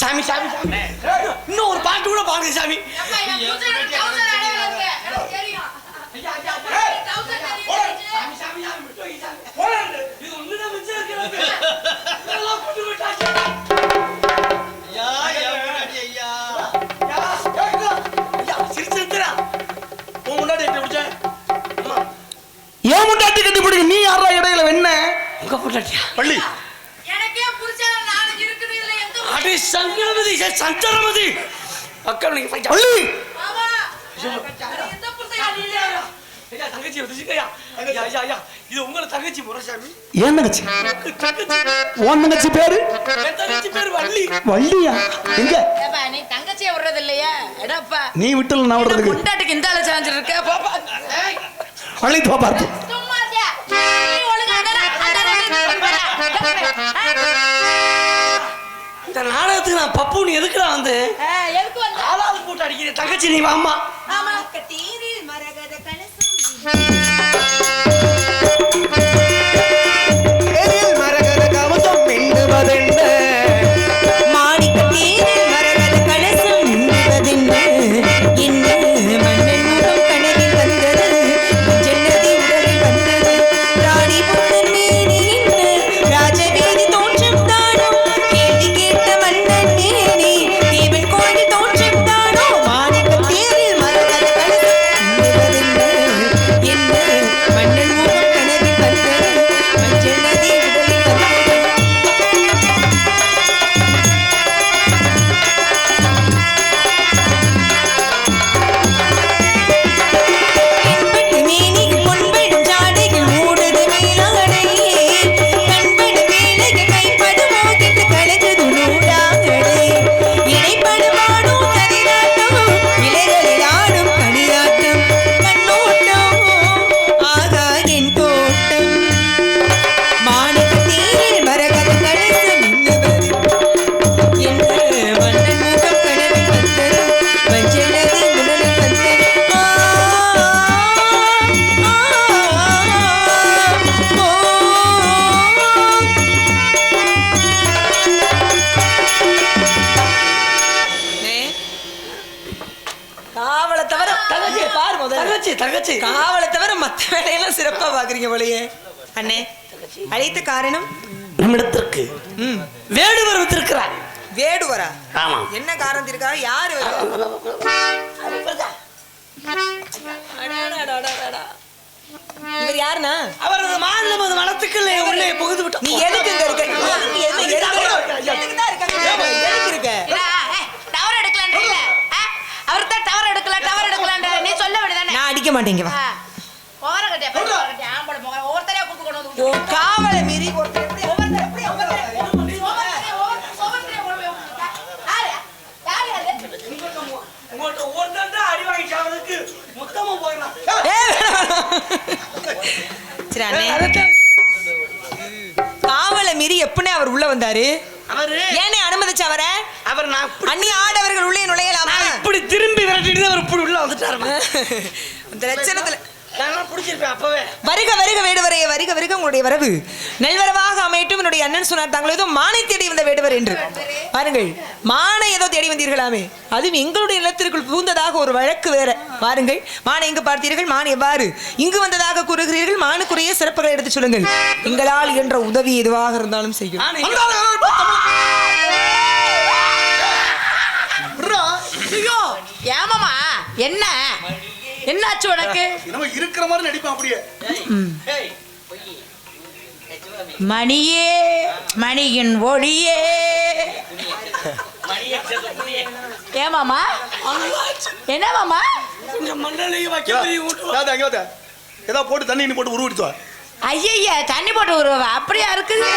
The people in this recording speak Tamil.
சாமி சாமி இன்னும் ஒரு பாட்டு கூட பாடுங்க சாமி. ஏன் முண்டாட்டி கட்டி பிடிக்க நீ யாரா இடையில வெண்ண உங்க பொண்டாட்டியா பள்ளி அடி சங்கரமதி சந்தரமதி அக்கா நீங்க பள்ளி தங்கச்சி வந்துச்சுக்கயா இது உங்கள தங்கச்சி முரசாமி. ஏன் தங்கச்சி? உன் தங்கச்சி பேரு? என் தங்கச்சி பேரு வள்ளி. வள்ளியா? எங்க நீ தங்கச்சியை விடுறது இல்லையா? எடப்பா நீ விட்டல நான் விடுறதுக்கு பொண்டாட்டிக்கு இந்த ஆளு சாஞ்சிட்டு இருக்க. பாப்பா வள்ளி போ பார்த்து இந்த நாடகத்துக்கு நான் பப்பு நீ எதுக்குடா வந்து ஆளாளு போட்டு அடிக்கிறேன். தங்கச்சி நீ வாம்மா. காவலை தவிர மற்ற வேலையெல்லாம் சிறப்பா பாக்குறீங்க போலயே. அண்ணே அழைத்த காரணம் நம்மிடத்திற்கு வேடுவர் வந்திருக்கிறார். வேடுவரா? ஆமா. என்ன காரணம் இருக்கா? யாரு? இவர் யாருன்னா? அவரது மாநிலம் வனத்துக்குள்ள உள்ளே புகுந்து விட்டோம். நீ எதுக்கு இங்க இருக்க? டவர் எடுக்கலான்றீங்க. அவர் தான் டவர் எடுக்கலான்ற நீ சொல்ல வேண்டியதானே. நான் அடிக்க மாட்டேங்க. வா ஓவர கட்டியா போறா ஆம்பள மொக ஒவ்வொருத்தரையா கூட்டி கொண்டு வந்து. ஓ காவலை மீறி ஒவ்வொருத்தர் எப்படி உங்கள்ட்ட ஒருத்தன்டா அடி வாங்கி சாவதுக்கு மொத்தமா போயிடலாம். சரி அண்ணே, காவலை மீறி எப்பனே அவர் உள்ள வந்தாரு? அவரு ஏனே அனுமதிச்சு அவரை? அவர் நான் அண்ணி ஆடவர்கள் உள்ளே நுழையலாமா? இப்படி திரும்பி விரட்டிட்டு அவர் இப்படி உள்ள வந்துட்டாரு. அந்த லட்சணத்துல நான் பிடிச்சிருப்பேன் அப்பவே. வருக வருக வேடுவரே, வருக வருக உங்களுடைய வரவு நல்வரவாக அமையட்டும். என்னுடைய அண்ணன் சொன்னார் தாங்கள் ஏதோ மானை தேடி வந்த வேடுவர் என்று. பாருங்கள், மானை ஏதோ தேடி வந்தீர்களாமே, அதுவும் எங்களுடைய நிலத்திற்குள் புகுந்ததாக ஒரு வழக்கு வேற. பாருங்கள், மானை எங்கு பார்த்தீர்கள்? மான் எவ்வாறு இங்கு வந்ததாக கூறுகிறீர்கள்? மானுக்குரிய சிறப்புகளை எடுத்து சொல்லுங்கள். எங்களால் என்ற உதவி எதுவாக இருந்தாலும் செய்யும். ஏமாமா என்ன என்னாச்சு உனக்கு? நம்ம இருக்கிற மாதிரி நடிப்போம் அப்படியே. மணியே மணியின் ஒளியே. ஏமாமா என்ன மாமா? ஏதோ போட்டு தண்ணி போட்டு உருவிடுச்சோ. ஐயா தண்ணி போட்டு உருவா அப்படியா இருக்குது?